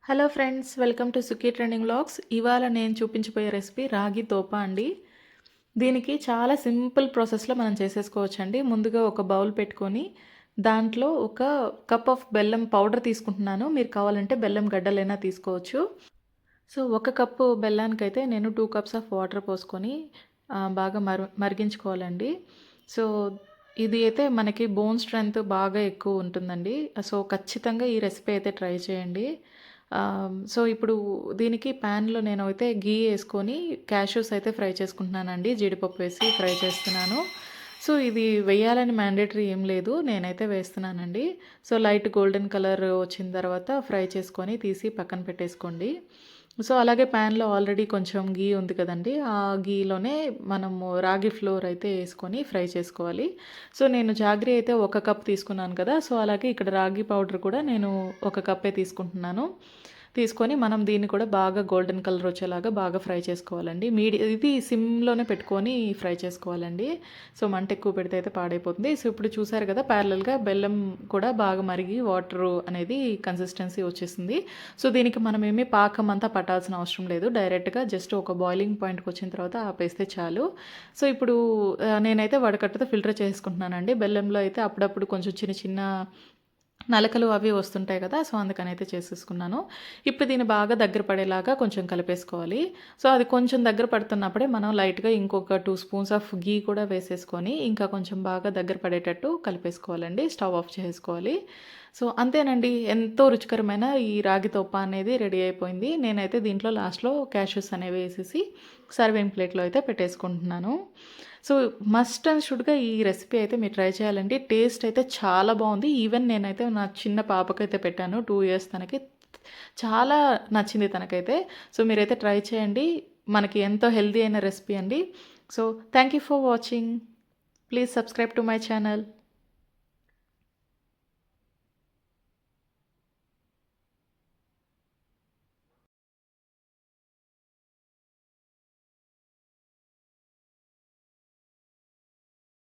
Hello friends, welcome to Sukhi trending vlogs. ఇవాళ నేను చూపించబోయే రెసిపీ రాగి తోపా అండి. దీనికి చాలా సింపుల్ ప్రాసెస్లో మనం చేసేసుకోవచ్చండి. ముందుగా ఒక బౌల్ పెట్టుకొని దాంట్లో ఒక కప్ ఆఫ్ బెల్లం పౌడర్ తీసుకుంటున్నాను. మీరు కావాలంటే బెల్లం గడ్డలైనా తీసుకోవచ్చు. సో ఒక కప్పు బెల్లానికైతే నేను 2 కప్స్ ఆఫ్ వాటర్ పోసుకొని బాగా మరిగించుకోవాలండి. సో ఇది అయితే మనకి బోన్ స్ట్రెంత్ బాగా ఎక్కువ ఉంటుందండి. సో ఖచ్చితంగా ఈ రెసిపీ అయితే ట్రై చేయండి. సో ఇప్పుడు దీనికి ప్యాన్లో నేనైతే గీ వేసుకొని క్యాష్యూస్ అయితే ఫ్రై చేసుకుంటున్నానండి. జీడిపప్పు వేసి ఫ్రై చేస్తున్నాను. సో ఇది వేయాలని మ్యాండేటరీ ఏం లేదు, నేనైతే వేస్తున్నానండి. సో లైట్ గోల్డెన్ కలర్ వచ్చిన తర్వాత ఫ్రై చేసుకొని తీసి పక్కన పెట్టేసుకోండి. సో అలాగే ప్యాన్లో ఆల్రెడీ కొంచెం గీ ఉంది కదండి, ఆ గీలోనే మనము రాగి ఫ్లోర్ అయితే వేసుకొని ఫ్రై చేసుకోవాలి. సో నేను జాగ్రీ అయితే 1 కప్ తీసుకున్నాను కదా, సో అలాగే ఇక్కడ రాగి పౌడర్ కూడా నేను 1 కప్పే తీసుకుంటున్నాను. తీసుకొని మనం దీన్ని కూడా బాగా గోల్డెన్ కలర్ వచ్చేలాగా బాగా ఫ్రై చేసుకోవాలండి. ఇది సిమ్లోనే పెట్టుకొని ఫ్రై చేసుకోవాలండి. సో మంట ఎక్కువ పెడితే అయితే పాడైపోతుంది. సో ఇప్పుడు చూసారు కదా, ప్యారలల్గా బెల్లం కూడా బాగా మరిగి వాటర్ అనేది కన్సిస్టెన్సీ వచ్చేసింది. సో దీనికి మనం ఏమీ పాకం అంతా పట్టాల్సిన అవసరం లేదు. డైరెక్ట్గా జస్ట్ ఒక బాయిలింగ్ పాయింట్కి వచ్చిన తర్వాత ఆపేస్తే చాలు. సో ఇప్పుడు నేనైతే వడకట్టుతో ఫిల్టర్ చేసుకుంటున్నానండి. బెల్లంలో అయితే అప్పుడప్పుడు కొంచెం చిన్న చిన్న నలకలు అవి వస్తుంటాయి కదా, సో అందుకని అయితే చేసేసుకున్నాను. ఇప్పుడు దీన్ని బాగా దగ్గర పడేలాగా కొంచెం కలిపేసుకోవాలి. సో అది కొంచెం దగ్గర పడుతున్నప్పుడే మనం లైట్గా ఇంకొక 2 స్పూన్స్ ఆఫ్ గీ కూడా వేసేసుకొని ఇంకా కొంచెం బాగా దగ్గర పడేటట్టు కలిపేసుకోవాలండి. స్టవ్ ఆఫ్ చేసుకోవాలి. సో అంతేనండి, ఎంతో రుచికరమైన ఈ రాగి తోప అనేది రెడీ అయిపోయింది. నేనైతే దీంట్లో లాస్ట్లో క్యాష్యూస్ అనేవి వేసేసి సర్వింగ్ ప్లేట్లో అయితే పెట్టేసుకుంటున్నాను. సో మస్ట్ అండ్ షుడ్గా ఈ రెసిపీ అయితే మీరు ట్రై చేయాలండి. టేస్ట్ అయితే చాలా బాగుంది. ఈవెన్ నేనైతే నా చిన్న పాపకైతే పెట్టాను, 2 ఇయర్స్ తనకి. చాలా నచ్చింది తనకైతే. సో మీరైతే ట్రై చేయండి. మనకి ఎంతో హెల్తీ అయిన రెసిపీ అండి. So thank you for watching. Please subscribe to my channel.